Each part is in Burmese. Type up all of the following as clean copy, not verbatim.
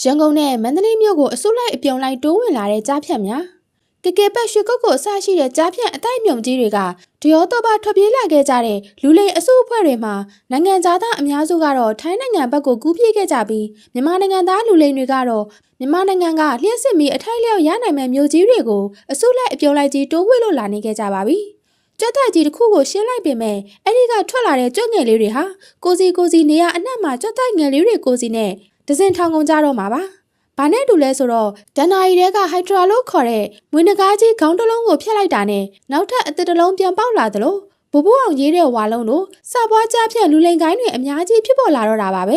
ရန်ကုန်နဲ့မန္တလေးမြို့ကိုအစုလိုက်အပြုံလိုက်တိုးဝင်လာတဲ့ကြားဖြတ်များကကပတ်ရွှေကုတ်ကိုအစရှိတဲ့ကြားဖြတ်အတိုက်မြုံကြီးတွေကတရောတော့ပါထွက်ပြေးလာခဲ့ကြတဲ့လူလိမ်အစုအဖွဲ့တွေမှာနိုင်ငံသားအများစုကတော့ထိုင်းနိုင်ငံဘက်ကိုကူးပြေးခဲ့ကြပြီးမြန်မာနိုင်ငံသားလူလိမ်တွေကတော့မြန်မာနိုင်ငံကလျှက်စစ်မီအထိုက်လျောက်ရနိုင်မဲ့မြို့ကြီးတွေကိုအစုလိုက်အပြုံလိုက်ကြီးတိုးဝှေ့လို့လာနေခဲ့ကြပါပြီ။ကြွက်တိုက်ကြီးတစ်ခုကိုရှင်းလိုက်ပေမဲ့အဲ့ဒီကထွက်လာတဲ့ကြွက်ငယ်လေးတွေဟာကိုစီနေရအနှံ့မှာကြွက်တိုက်ငယ်လေးတွေကိုစီနဲ့ဒဇင်ထောင်ကုန်ကြတော့မှာပါ။ဘာနဲ့တူလဲဆိုတော့ဒန်နာရီတဲကဟိုက်ဒရာလို့ခေါ်တဲ့မွေးနဂါးကြီးခေါင်းတစ်လုံးကိုဖျက်လိုက်တာနဲ့နောက်ထပ်အသစ်တစ်လုံးပြန်ပေါက်လာသလိုဘူဘူအောင်ရေးတဲ့ဝါလုံးတို့စပွားကြားဖြတ်လူလိမ်ကိုင်းတွေအများကြီးဖြစ်ပေါ်လာတော့တာပါပ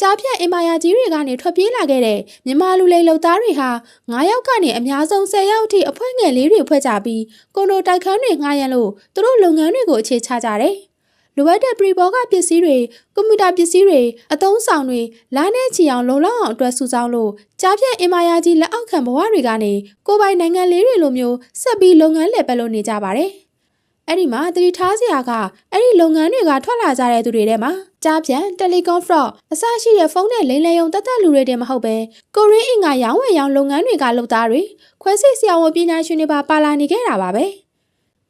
ဲကြားဖြတ်အင်မာယာကြီးတွေကနေထွက်ပြေးလာခဲ့တဲ့မြန်မာလူလိမ်လုံသားတွေဟာ9ယောက်ကနေအများဆုံး10ယောက်အထိအဖွဲ့ငယ်လေးတွေဖွဲ့ကြပြီးကွန်ဒိုတိုက်ခန်းတွေငှားရမ်းလို့သူတို့လုပ်ငန်းတွေကိုအခြေချကြတယ်လိုအပ်တဲ့ပရီဘောကပစ္စည်းတွေကွန်ပျူတာပစ္စည်းတွေအသုံးဆောင်တွေလားနဲ့ချီအောင်လုံလောက်အောင်အတွက်စုဆောင်းလို့ကြားဖြတ်အင်မာယာကြီးလက်အောက်ခံဘဝတွေကနေကိုပိုင်နိုင်ငံလေးတွေလိုမျိုးဆက်ပြီးလုပ်ငန်းလည်ပတ်လို့နေကြပါတယ်။အဲ့ဒီမှာသတိထားစရာကအဲ့ဒီလုပ်ငန်းတွေကထွက်လာကြတဲ့သူတွေထဲမှာကြားဖြတ်တယ်လီကွန်ဖရော့အစရှိတဲ့ဖုန်းနဲ့လိမ်လည်ယုံတက်လူတွေတည်းမဟုတ်ပဲကိုရင်းအင်္ဂါရောင်းဝယ်ရောင်းလုပ်ငန်းတွေကလုပ်သားတွေခွဲစိတ်ဆရာဝန်ပညာရှင်တွေပါလာနေခဲ့တာပါပဲ။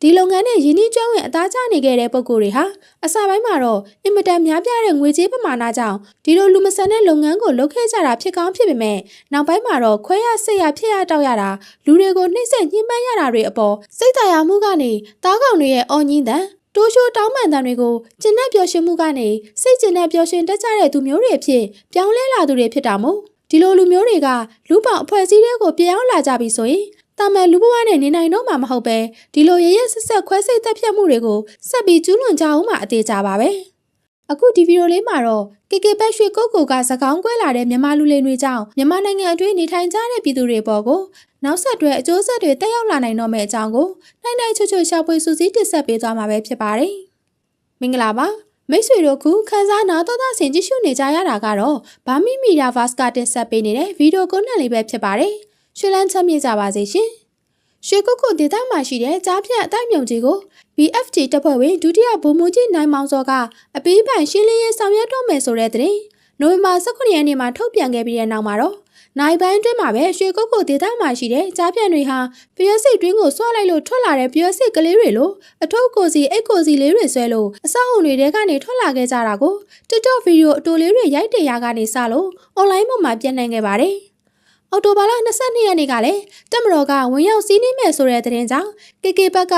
ဒီလုပ်ငန်းနဲ့ယင်းနှီးကျွမ်းဝင်အသားကျနေခဲ့တဲ့ပုံကိုယ်တွေဟာအစပိုင်းမှာတော့အင်မတန်များပြားတဲ့ငွေကြေးပမာဏကြောင့်ဒီလိုလူမဆန်တဲ့လုပ်ငန်းကိုလုပ်ခဲ့ကြတာဖြစ်ကောင်းဖြစ်ပေမဲ့နောက်ပိုင်းမှာတော့ခွဲရစိတ်ရဖြစ်ရတောက်ရတာလူတွေကိုနှိမ့်ဆက်ညှဉ်းပန်းရတာတွေအပေါ်စိတ်တရားမှုကနေတားကောင်တွေရဲ့အော်ညင်းတန်တိုးရှိုးတောင်းပန်တန်တွေကိုကျင့်တဲ့ပျော်ရွှင်မှုကနေစိတ်ကျင့်တဲ့ပျော်ရွှင်တတ်ကြတဲ့သူမျိုးတွေအဖြစ်ပြောင်းလဲလာသူတွေဖြစ်တာမို့ဒီလိုလူမျိုးတွေကလူပေါင်းအဖွဲ့အစည်းတွေကိုပြောင်းလာကြပြီဆိုရင်တာမန်လူဘဝနဲ့နေနိုင်တော့မှာမဟုတ်ပဲဒီလိုရရဆက်ဆက်ခွဲစိတ်တက်ဖြတ်မှုတွေကိုဆက်ပြီးကျူးလွန်ကြအောင်မှအသေးကြပါပဲအခုဒီဗီဒီယိုလေးမှာတော့ကပတ်ရွှေကုတ်ကိုကစကောင်းကွဲလာတဲ့မြန်မာလူလိမ်တွေကြောင့်မြန်မာနိုင်ငံအတွင်းနေထိုင်ကြတဲ့ပြည်သူတွေပေါ်ကိုနောက်ဆက်တွဲအကျိုးဆက်တွေတက်ရောက်လာနိုင်တော့မယ့်အကြောင်းကိုနိုင်ချွတ်ရှာဖွေစူးစီးတင်ဆက်ပေးသွားမှာပဲဖြစ်ပါတယ်မင်္ဂလာပါမိတ်ဆွေတို့ခုခန်းစားနာတော်သားဆင်ကြည့်ရှုနေကြရတာကတော့ဘာမီမီဒီယာဗာစ်ကတင်ဆက်ပေးနေတဲ့ဗီဒီယိုကွန်တက်လေးပဲဖြစ်ပါတယ်ရွှေလန်းချမ်းမြေ့ကြပါစေရှင်ရွှေကုတ်ကိုဒေသမှာရှိတဲ့ကြားဖြတ်အတိုက်မြုံကြီးကို BFT တပ်ဖွဲ့ဝင်ဒုတိယဗိုလ်မှူးကြီးနိုင်မောင်စောကအပေးပိုင်ရှင်းလင်းရေးဆောင်ရွက်တော့မယ်ဆိုတဲ့သတင်းနိုဝင်ဘာ18ရက်နေ့မှာထုတ်ပြန်ခဲ့ပြီးတဲ့နောက်မှာတော့နိုင်ပိုင်းအတွင်းမှာပဲရွှေကုတ်ကိုဒေသမှာရှိတဲ့ကြားဖြတ်တွေဟာပျော်စိတ်တွင်းကိုဆွလိုက်လို့ထွက်လာတဲ့ပျော်စိတ်ကလေးတွေလိုအထုပ်ကိုစီအိတ်ကိုစီလေးတွေဆွဲလို့အဆောက်အုံတွေထဲကနေထွက်လာခဲ့ကြတာကို TikTok ဗီဒီယိုအတူလေးတွေရိုက်တင်ရကနေစလို့ online ပေါ်မှာပြန့်နှံ့ခဲ့ပါတယ်အော်တိုဘာလ22ရက်နေ့ကလည်းတက်မတော်ကဝင်ရောက်စီးနှင်းမယ်ဆိုတဲ့သတင်းကြောင့်KKဘက်က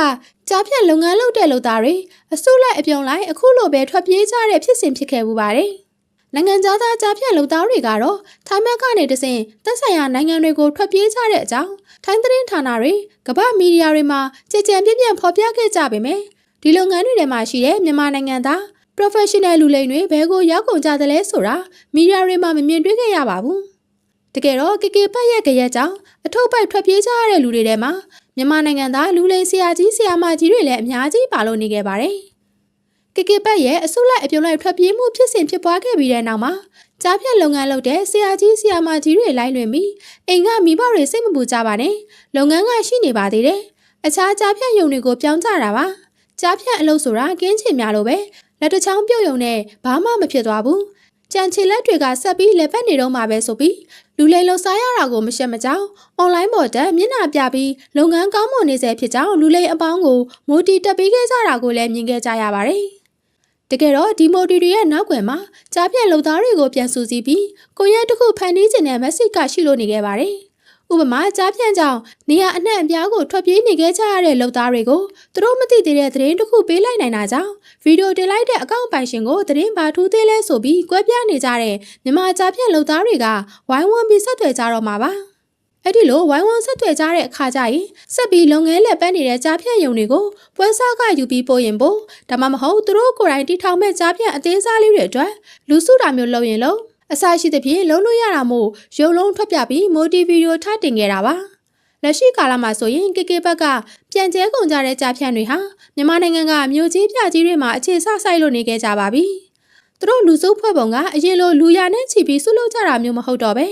ကြားဖြတ်လုပ်ငန်းလုပ်တဲ့လုပ်သားတွေအစုလိုက်အပြုံလိုက်အခုလိုပဲထွက်ပြေးကြတဲ့ဖြစ်စဉ်ဖြစ်ခဲ့မှုပါတယ်။နိုင်ငံသားကြားဖြတ်လုပ်သားတွေကတော့ထိုင်းဘက်ကနေတဆင့်သက်ဆိုင်ရာနိုင်ငံတွေကိုထွက်ပြေးကြတဲ့အကြောင်းထိုင်းသတင်းဌာနတွေကမ္ဘာမီဒီယာတွေမှာကြည်ကြံပြန့်ဖော်ပြခဲ့ကြပေမဲ့ဒီလုပ်ငန်းတွေထဲမှာရှိတဲ့မြန်မာနိုင်ငံသား professional လူလိမ်တွေဘယ်ကိုရောက်ကုန်ကြသလဲဆိုတာမီဒီယာတွေမှာမမြင်တွေ့ခဲ့ရပါဘူး။တကယ်တော့KKပတ်ရဲ့ကြရက်ကြောင့်အထုပ်ပိုက်ထွက်ပြေးကြရတဲ့လူတွေထဲမှာမြန်မာနိုင်ငံသားလူလိမ်ဆရာကြီးဆရာမကြီးတွေလည်းအများကြီးပါလို့နေခဲ့ပါတယ်။ KKပတ်ရဲ့အစုလိုက်အပြုံလိုက်ထွက်ပြေးမှုဖြစ်စဉ်ဖြစ်ပွားခဲ့ပြီးတဲ့နောက်မှာကြားဖြတ်လုပ်ငန်းလုပ်တဲ့ဆရာကြီးဆရာမကြီးတွေလိုက်လွင်ပြီးအိမ်ကမိဘတွေစိတ်မပူကြပါနဲ့လုပ်ငန်းကရှိနေပါသေးတယ်။အခြားကြားဖြတ်ယုံတွေကိုပြောင်းကြတာပါ။ကြားဖြတ်အလုပ်ဆိုတာကင်းချင်များလို့ပဲလက်တစ်ချောင်းပြုတ်ယုံနဲ့ဘာမှမဖြစ်သွားဘူး။ကြံချီလက်တွေကဆက်ပြီးလက်ပတ်နေတော့မှာပဲဆိုပြီးလူလိမ်လုံစားရတာကိုမရှက်မကြောက်အွန်လိုင်းပေါ်တက်မျက်နှာပြပြီးလုပ်ငန်းကောင်းမွန်နေစေဖြစ်ကြောင်းလူလိမ်အပေါင်းကိုမိုတီတက်ပေးခဲ့ကြတာကိုလည်းမြင်ခဲ့ကြရပါတယ်။တကယ်တော့ဒီမိုတီတွေရဲ့နောက်ွယ်မှာကြားဖြတ်လုပ်သားတွေကိုပြန်စုစည်းပြီးကိုရက်တစ်ခုဖန်တီးခြင်းနဲ့မက်ဆေ့ကရှိလို့နေခဲ့ပါတယ်။ဥပမာကြားဖြတ်ကြောင့်နေရာအနှံ့အပြားကိုထွက်ပြေးနေခဲ့ကြရတဲ့လုပ်သားတွေကိုသူတို့မသိသေးတဲ့သတင်းတစ်ခုပေးလိုက်နိုင်တာကြောင့်ဗီဒီယိုတင်လိုက်တဲ့အကောင့်ပိုင်ရှင်ကိုသတင်းဘာထူးသေးလဲဆိုပြီးကွဲပြားနေကြတဲ့မြန်မာကြားဖြတ်လုပ်သားတွေကဝိုင်းဝန်းပြီးဆက်သွယ်ကြတော့မှာပါအဲ့ဒီလိုဝိုင်းဝန်းဆက်သွယ်ကြတဲ့အခါကျရင်ဆက်ပြီးလုပ်ငန်းလက်ပတ်နေတဲ့ကြားဖြတ်ယုံတွေကိုပွဲစားကယူပြီးပို့ရင်ပို့ဒါမှမဟုတ်သူတို့ကိုယ်တိုင်တီထောင်မဲ့ကြားဖြတ်အသေးစားလေးတွေအတွက်လူစုတာမျိုးလုပ်ရင်လုပ်အစရှိသဖြင့်လုံးလို့ရတာမို့ရုပ်လုံးထွက်ပြပြီးမိုတီဗီဒီယိုထတင်ခဲ့တာပါလက်ရှိကာလမှာဆိုရင်KKဘက်ကပြန်ကျဲကုန်ကြတဲ့ကြားဖြတ်တွေဟာမြန်မာနိုင်ငံကမြို့ကြီးပြကြီးတွေမှာအခြေဆဆိုင်လို့နေခဲ့ကြပါပြီသူတို့လူစုဖွဲ့ပုံကအရင်လိုလူရနဲ့ချီပြီးစုလုပ်ကြတာမျိုးမဟုတ်တော့ပဲ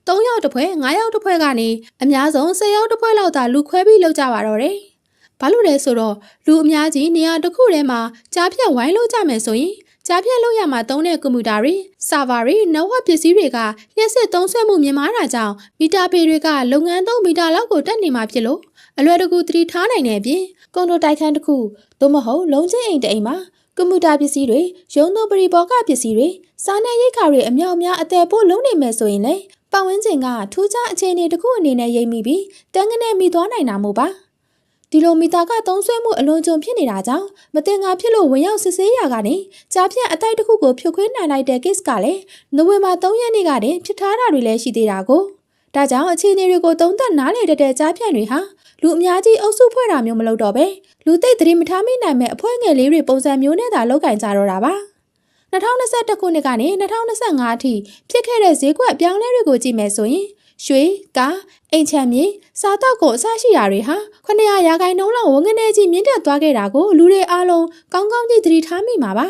3ယောက်တစ်ဖွဲ့5ယောက်တစ်ဖွဲ့ကနေအများဆုံး10ယောက်တစ်ဖွဲ့လောက်သာလူခွဲပြီးလုပ်ကြပါတော့တယ်ဘာလို့လဲဆိုတော့လူအများကြီးနေရာတစ်ခုထဲမှာကြားဖြတ်ဝိုင်းလုပ်ကြမယ်ဆိုရင် ကြားဖြတ်လို့ရမှာသုံးတဲ့ကွန်ပျူတာတွေဆာဗာတွေနောက်ဝပစ္စည်းတွေကလျှက်စစ်သုံးစွဲမှုမြင့်မားတာကြောင့်မီတာပေတွေကလုပ်ငန်းသုံးမီတာလောက်ကိုတက်နေမှာဖြစ်လို့အလွယ်တကူသတိထားနိုင်တဲ့အပြင်ကွန်ဒိုတိုက်ခန်းတစ်ခုသို့မဟုတ်လုံးချင်းအိမ်တစ်အိမ်မှာကွန်ပျူတာပစ္စည်းတွေရုံးသုံးပရိဘောဂပစ္စည်းတွေစားနပ်ရိက္ခာတွေအမြောက်အများအသက်ပို့လုံးနေမယ်ဆိုရင်လေပတ်ဝန်းကျင်ကထူးခြားအခြေအနေတစ်ခုအနေနဲ့ရိပ်မိပြီးတန်းကနေမိသွားနိုင်တာမို့ပါဒီလိုမီတာကသုံးစွဲမှုအလွန်ကြုံဖြစ်နေတာကြောင့်မတင်ငါဖြစ်လို့ဝင်ရောက်စစ်ဆေးရာကနေကြားဖြတ်အတိုက်တစ်ခုကိုဖြုတ်ခွင်းနိုင်လိုက်တဲ့ case ကလည်းနိုဝင်ဘာ3 ရက်နေ့ကတည်းဖြစ်ထားတာတွေလည်းရှိသေးတာကိုဒါကြောင့်အခြေအနေတွေကိုသုံးသပ်နားလည်တတ်တဲ့ကြားဖြတ်တွေဟာလူအများကြီးအုပ်စုဖွဲ့တာမျိုးမလုပ်တော့ပဲလူသိတဲ့မထားမိနိုင်မဲ့အဖွဲ့ငယ်လေးတွေပုံစံမျိုးနဲ့သာလောက်ကင်ကြတော့တာပါ2021ခုနှစ်ကနေ2025အထိဖြစ်ခဲ့တဲ့ဈေးကွက်အပြောင်းလဲတွေကိုကြည့်မယ်ဆိုရင်ရွှေကားအိမ်ချမ်းမြေစားတောက်ကုန်အစရှိတာတွေဟာ900ရာခိုင်နှုန်းလောက်ဝငနေကြီးမြင့်တက်သွားခဲ့တာကိုလူတွေအားလုံးကောင်းကောင်းကြည့်သတိထားမိမှာပါ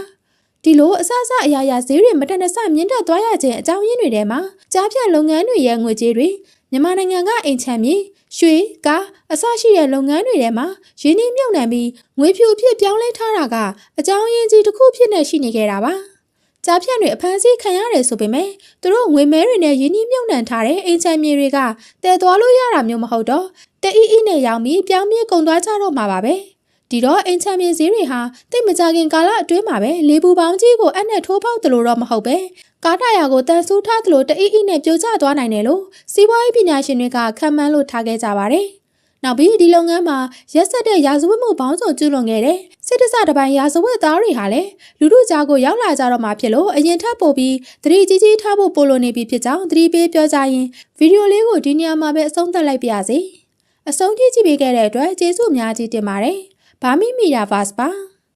ဒီလိုအစအရာရာဈေးတွေမတက်နစမြင့်တက်သွားရခြင်းအကြောင်းရင်းတွေထဲမှာကြားဖြတ်လုပ်ငန်းတွေရဲ့ငွေကြေးတွေမြန်မာနိုင်ငံကအိမ်ချမ်းမြေရွှေကားအစရှိတဲ့လုပ်ငန်းတွေထဲမှာရင်းနှီးမြှုပ်နှံပြီးငွေဖြူအဖြစ်ပြောင်းလဲထားတာကအကြောင်းရင်းကြီးတစ်ခုဖြစ်နေရှိနေခဲ့တာပါကြားဖြတ်တွေအဖမ်းဆီးခံရတယ်ဆိုပေမဲ့သူတို့ငွေမဲတွေနဲ့ရင်းနှီးမြှုပ်နှံထားတဲ့အိမ်ချမ်းမြေတွေကတည်သွားလို့ရတာမျိုးမဟုတ်တော့တအီအီနဲ့ရောင်းပြီးပြောင်းပြေးကုန်သွားကြတော့မှာပါပဲဒီတော့အိမ်ချမ်းမြေဈေးတွေဟာတိတ်မကြခင်ကာလအတွင်းမှာပဲလေပူပေါင်းကြီးကိုအနဲ့ထိုးပေါက်သလိုတော့မဟုတ်ပဲကားတရာကိုတန်ဆူးထားသလိုတအီအီနဲ့ပြိုကျသွားနိုင်တယ်လို့စီးပွားရေးပညာရှင်တွေကခန့်မှန်းလို့ထားခဲ့ကြပါတယ်နောက်ပြီးဒီလုပ်ငန်းမှာရက်ဆက်တဲ့ရာဇဝတ်မှုပေါင်းစုံကျူးလွန်ခဲ့တဲ့စစ်တစတပိုင်းရာဇဝတ်သားတွေဟာလည်းလူထုကြားကိုရောက်လာကြတော့မှဖြစ်လို့အရင်ထပ်ပို့ပြီးသတိကြီးကြီးထားဖို့ပို့လို့နေပြီဖြစ်ကြောင်းသတိပေးပြောကြရင်ဗီဒီယိုလေးကိုဒီနေရာမှာပဲအဆုံးသတ်လိုက်ပါရစေအဆုံးထိကြည့်ပေးခဲ့တဲ့အတွက်ကျေးဇူးအများကြီးတင်ပါတယ်ဘာမိမီရာဗတ်စ်ပါ